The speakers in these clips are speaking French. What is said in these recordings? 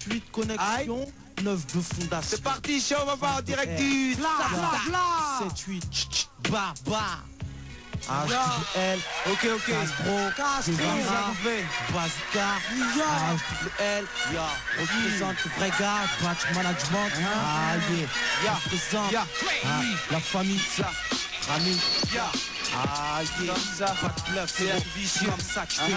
8 connexion, 9 de fondation. C'est parti, show, on va en direct du 7-8, bah. H-L, ok. Castro, Bazooka, H-L, représente le vrai gars, batch management, représente la famille, Rami, pas de bluff, c'est la vision comme ça que je fais.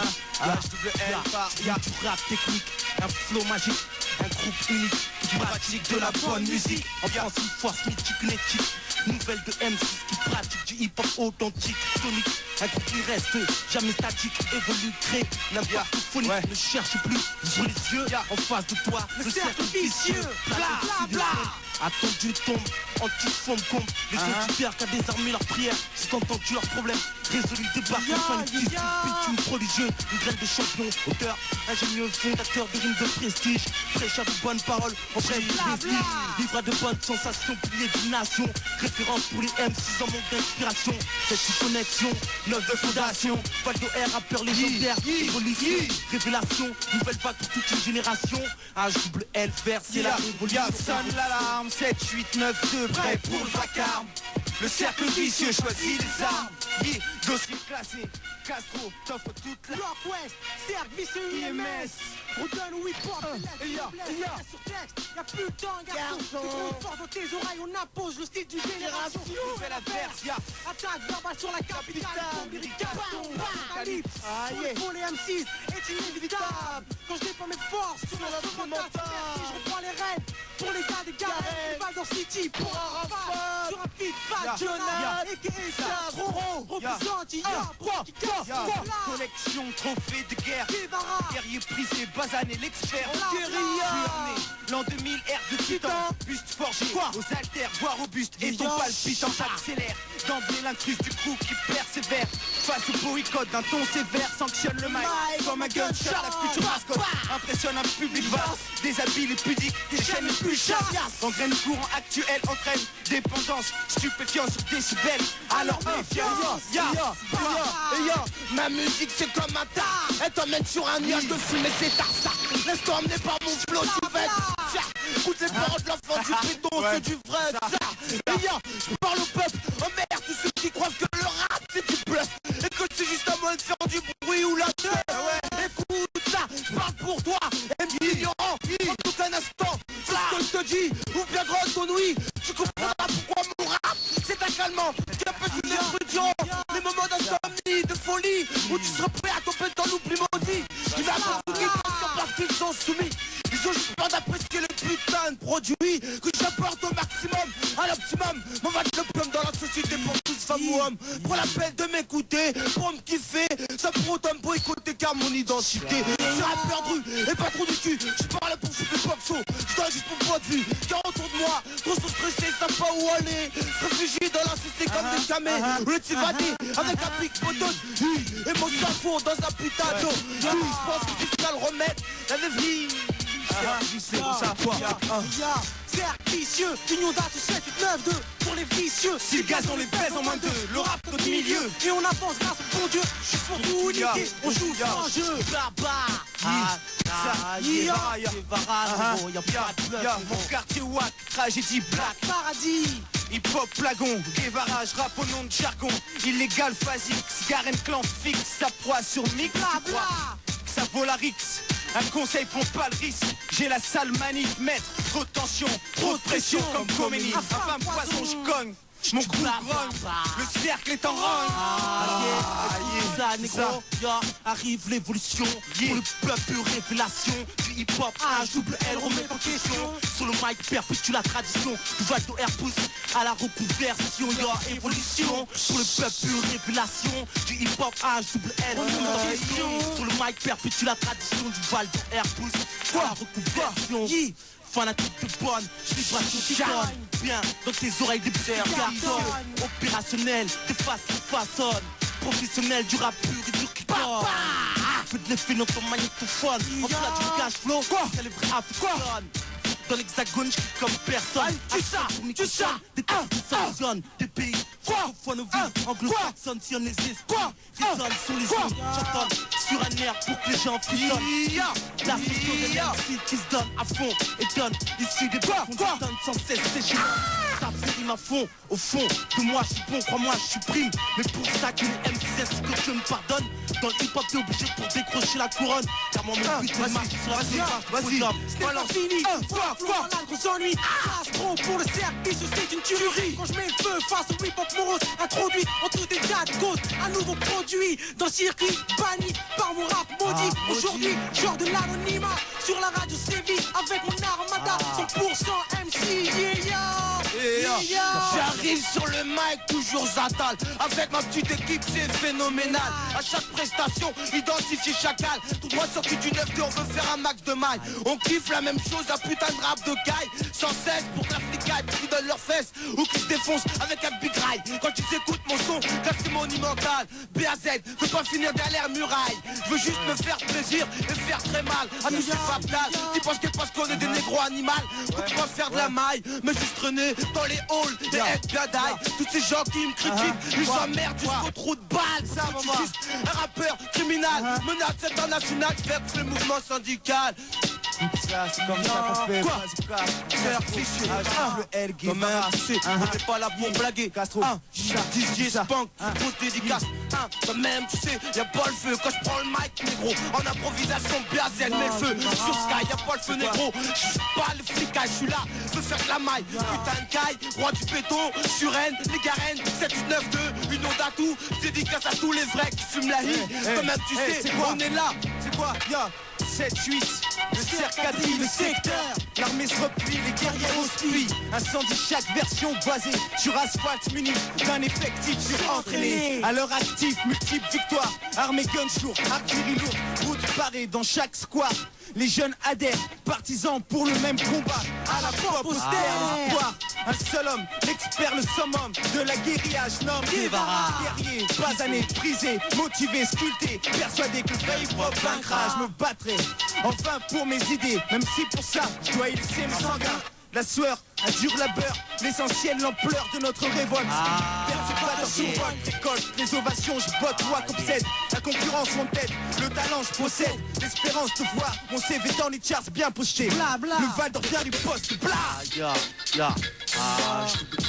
Du rap technique, un flow magique, un groupe unique qui pratique de la bonne musique. En France, une force mythique, nouvelle de M6 qui pratique du hip-hop authentique, tonique. Un groupe qui reste jamais statique, évolue, crée n'importe où phonique. Ne cherche plus sur les yeux en face de toi. Le cercle vicieux, bla. Attends du tombe, anti-forme comble. Les auditeurs qui ont désarmé leurs prières, c'est entendu leurs problèmes. Résolu, débarque, enfin une pitune prodigieux, une graine de champion, auteur, ingénieux, fondateur de rimes de prestige, fraîcheur de bonnes paroles, en bref, prestige, livre de bonnes sensations, pilier d'une nation, référence pour les M6 en manque d'inspiration, cette connexion, 9 de fondation, Valdo R, rappeur légendaire, évolution, révélation, nouvelle vague pour toute une génération, HWL vert, c'est la révolution. Sonne l'alarme, 7, 8, 9, 2, prêt pour le vacarme. Le cercle vicieux choisit les armes. Dossier classé, Castro t'offre toute la Bloc West, cercle vicieux IMS. On donne où il porte, sur texte. Y'a plus de temps, garçon. Tu fort dans tes oreilles, on impose le style du génération. Nouvelle averse, attaque verbale sur la capitale. Apocalypse, sur le fond les M6 est inévitable. Quand je n'ai pas mes forces sur l'instrumental, je reprends les rênes pour les gars des garets. Val dans City pour un rafale. Sur un feed, Fat Jonah, a.k.a. Roro, représente collection, trophée de guerre, guerrier prisé, basané, l'expert, l'an 2000, ère de titan, buste forgé, aux haltères, voire au buste, et ton palpitant s'accélère, d'emblée l'incruste du crew qui persévère, face au boycott d'un ton sévère, sanctionne le mic, comme un gunshot, la future mascotte, impressionne un public vaste, déshabile et pudique, des chaînes les plus chasses, engraine courant actuel, entraîne dépendance, stupéfiant sur décibels, alors méfiance, ma musique c'est comme un tas, elle t'emmène sur un nuage de fumée, c'est Tarsa. Laisse-toi emmener par mon flow, tu vas être ça. Écoute les paroles de l'enfant du béton, c'est du vrai ça. Je parle au peuple, oh merde, tous ceux qui croient que le rap c'est du bluff et que c'est juste un moyen de faire du bruit ou la tête. Écoute ça, je parle pour toi, MC ignorant, prends tout un instant. C'est ce que je te dis, ouvre bien grand ton ouïe. Tu comprendras pourquoi mon rap c'est un calmant qui empêche tous les fruits les moments d'insomnie, de folie, où tu seras prêt à tomber dans l'oubli maudit. Il va avoir tout parce qu'ils sont soumis. Ils ont juste peur d'apprécier le putain de produit que j'apporte au maximum, à l'optimum. Mon va le plomb dans la société pour tous femmes ou hommes. Prends la peine de m'écouter pour me kiffer. Ça pour autant me boycotter car mon identité. Je rap perdu et pas trop du cul. Je parle pour foutre le pop show. Je dois juste mon point de vue. Car autour de moi, trop sont stressés, savent pas où aller. Se réfugient dans la cité comme des camés. Le tivadi avec un pic poton. Et mon cerveau dans un putain d'eau. Je pense que tu seras le remède. La vie. C'est pour ça. Cercle vicieux, union date 7, 9, 2 pour les vicieux. Si le gaz on les baise en moins de 2, le rap notre milieu. Et on avance grâce au bon Dieu. Je suis pour tout uniquer, on joue sans jeu. Mon quartier wack, tragédie black. Paradis. Hip-hop, plagon, guévarage, rap au nom de jargon. Illégal, phasique, Garen clan fixe, sa proie sur mix. Bla. Ça vaut la rix. Un conseil, prends pas le risque. J'ai la sale manip, maître. Trop de tension, trop de pression comme Khomeini. Infâme poisson, je cogne. Mon coup grogne, le cercle est en rogne. Ça négro, arrive l'évolution. Pour le peuple, révélation du hip-hop, HWL remet en question. Sur le mic perpétue la tradition. Valdo R pousse à la reconversion. Évolution. Pour le peuple, révélation du hip-hop, HWL remet en question. Sur le mic perpétue la tradition du Valdo R pousse à la reconversion. Fanatique de bonne, vibration qui donne bien dans tes oreilles des petits cartons. Opérationnel, des faces qui façonnent. Professionnel, du rap pur et dur qui donne. Fais de l'effet dans ton magnétophone. En plat du cash flow, c'est le vrai africain. Dans l'hexagone, je comme personne. Tu ça, des textes qui sanctionnent des pays francophones aux villes anglo-saxonnes, si on existe. Résonne sur les îles, j'entends sur un air pour que les gens frissonnent. La fonction des MC qui se donne à fond et donne issu des bas qu'on donne sans cesse, c'est gênant. Tape ces rimes à fond, au fond, que moi je suis bon, crois-moi je suis prime. Mais pour ça que les MCS que Dieu me pardonne, dans le hip-hop t'es obligé pour décrocher la couronne. Car moi mon but c'est marqué sur la vas-y, c'est pas fini. Quoi, là, gros ennui. Astro pour le service, c'est une tuerie. Quand je mets le feu face au hip-hop morose, introduit entre des tas de causes, un nouveau produit. Dans le circuit, banni par mon rap maudit. Aujourd'hui, genre de l'anonymat, sur la radio Séville, avec mon armada, 100% MC, J'arrive sur le mic, toujours j'attale. Avec ma petite équipe, c'est phénoménal. À chaque prestation, identifier chacal. Tout droit sorti du 9-2, on veut faire un max de maille. On kiffe la même chose, un putain de rap de caille. Sans cesse pour que la flicaille qui donne leurs fesses ou qui se défonce avec un big ride. Quand ils écoutent mon son, là c'est monumental. BAZ, veux pas finir derrière muraille. Je veux juste me faire plaisir et faire très mal. Amuser Fabdal, qui pense qu'elle pense qu'on est des négros animaux. Faut pas faire de la maille, mais juste traîner dans les halls et être bien d'ail. Tous ces gens qui me critiquent, ils s'emmerdent jusqu'au trou de balle. Ça, c'est juste un rappeur criminel, menace internationale, fait le mouvement syndical. Ça, c'est comme ça qu'on fait. Quoi? C'est fichu. Le L, quand même, tu sais, on n'est pas là pour blaguer. Castro, DJ Spunk, grosse dédicace. Quand même, tu sais, y'a pas le feu. Quand je prends le mic, négro, en improvisation, Biazel met le feu. Sur Sky, y'a pas le feu, négro. J'suis pas le flicage, j'suis là, veux faire de la maille. Putain de caille, roi du béton, Suren, les Garennes, 7-8-9-2, une onde à tout. Dédicace à tous les vrais qui fument la hie. Quand même, tu sais, on est là. C'est quoi? 7-8, le cercadie, le secteur. L'armée se replie, les guerriers hospillent. Incendie, chaque version basée sur asphalte muni d'un effectif surentraîné. À leur actif, multiples victoires. Armée gunshore, artillerie lourde, route barrée dans chaque square. Les jeunes adhèrent, partisans pour le même combat. À la pop austère, l'espoir. Un seul homme, l'expert, le summum de la guérilla, je nomme Guevara. Guerrier, basané, prisé, motivé, sculpté, persuadé que le vrai hip-hop vaincra. Je me battrai enfin pour mes idées, même si pour ça je dois y laisser mes sanguins. La sueur, un dur labeur, l'essentiel, l'ampleur de notre révolte. Perturbateur survole, récolte, les ovations, je botte, loi qu'obsède. La concurrence mon tête, le talent je possède. L'espérance de voir mon CV dans les charts bien posté. Le Val d'Or vient du poste, bla.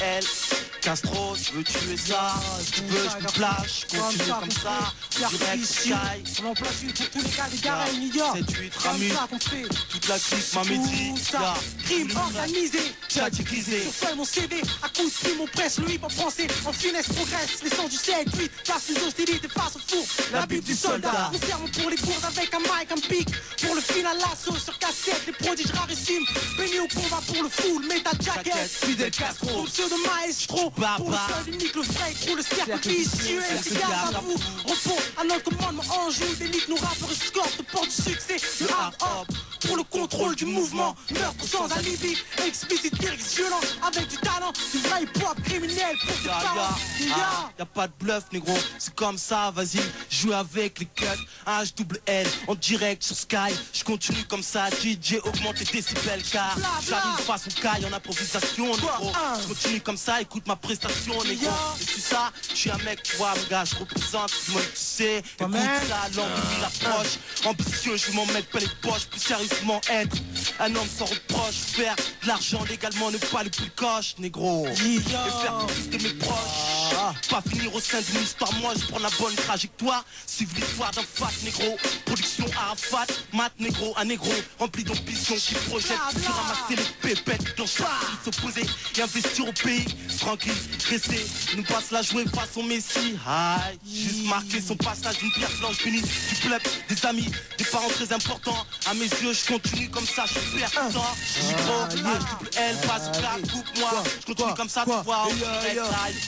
L, Castro, je veux tuer ça. Tu veux, je me flash, continue comme ça. Direct Sky, on en place une pour tous les gars des Garennes, New York. 7-8, Rami, toute la clique, ma médie. Crime organisé, tchatchikisé. sur feuille mon CV, à coup de plume on presse le hip hop français. En finesse progresse, les sons du 7-8, casse les hostilités face au four. La butte du soldat, nous servons pour les gourdes avec un mic, un pic. Pour le final l'assaut sur cassette, les prodiges rarissimes. Béni au combat pour le full, metal jacket. Fidel Castro, pour ceux de maestro, pour le seul unique, le vrai gros, le cercle vicieux. C'est garde à vous, repos à notre commandement en joue d'élite. Nos rappeurs escortent, portent du succès, le hard hop. Pour le contrôle du mouvement, meurtre sans alibi, explicite, lyrics violent, avec du talent, du vrai hip-hop criminel pour tes parents. Y'a pas de bluff négro, c'est comme ça, vas-y, joue avec les cuts, HWL, en direct sur Sky, je continue comme ça, DJ augmente les décibels car j'arrive face au caille en improvisation négro, je continue comme ça, écoute ma prestation négro, et tu ça, je suis un mec, tu vois mon gars, je représente, tout le monde tu sais, écoute ça, l'ambition l'approche, ambitieux, je m'en mets pas les poches, plus sérieusement être un homme sans reproche, faire de l'argent légalement, ne pas le plus coche négro, et faire plus de mes proches, pas finir au sein d'une histoire, moi je prends la bonne trajectoire, suivre l'histoire d'un fat négro, production Arafat, mat négro, un négro rempli d'ambition qui projette sur ramasser les pépettes dans chaque ville s'opposer et investir au pays, tranquille, rester, nous passe la jouer façon Messi, aïe, juste marquer son passage d'une pierre blanche bénie, du peuple, des amis, des parents très importants, à mes yeux je continue comme ça, je suis percutant, HWL, passe au plat, coupe-moi, je continue comme ça, tu vois,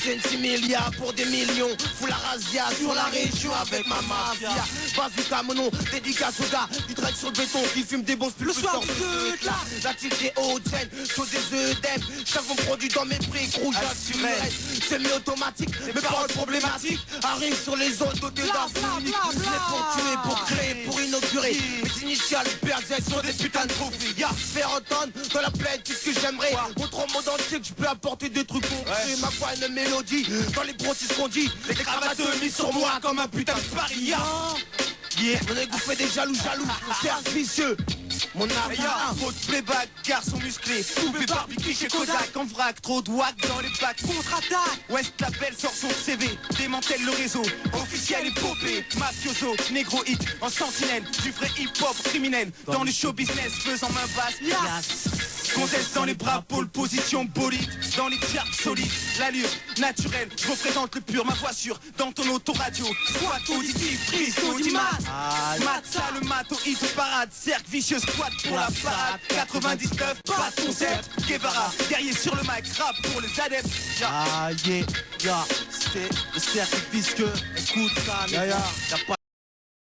c'est 6 milliards pour des millions. Fous la razzia sur la région avec ma mafia. Bazooka mon nom, dédicace aux gars qui traînent sur le béton, qui fument des bons plus le soir de là. La team des hautes scènes, chose des œdèmes. Chaque mon produit dans mes briques rouges assurés. Semi-automatique, mes paroles problématiques arrivent sur les zones dotées d'infos uniques. Je l'ai pour tuer, pour créer, pour inaugurer. Mes initiales BAZ sont des putains de trophies. Faire entendre dans la plaine tout ce que j'aimerais. Montre au monde entier que je peux apporter des trucs concrets. Ma voix une mélodie dans les brossies qu'on dit. Les cravates mis sur moi comme un putain de paria. Mon égout fait des jaloux, cercle vicieux. Mon art, faute playback, garçon musclé, poupée barbecue chez Kodak. En vrac, trop de wack dans les bacs. Contre-attaque. West Label sort son CV, démantèle le réseau. Officiel épopée, mafioso, négro hit, en sentinelle. Du vrai hip-hop criminel, dans le show business, faisant main basse. Conteste dans les bras, pole position bolide, dans les charts solides, l'allure naturelle, je représente le pur, ma voix sûre, dans ton autoradio, squat auditif, prise audimat, mat ça le mat au hit parade, cercle vicieux squat pour la parade, 99, pas de concept, Guevara, guerrier sur le mic, rap pour les adeptes, c'était le cercle vicieux, écoute ça, y'a pas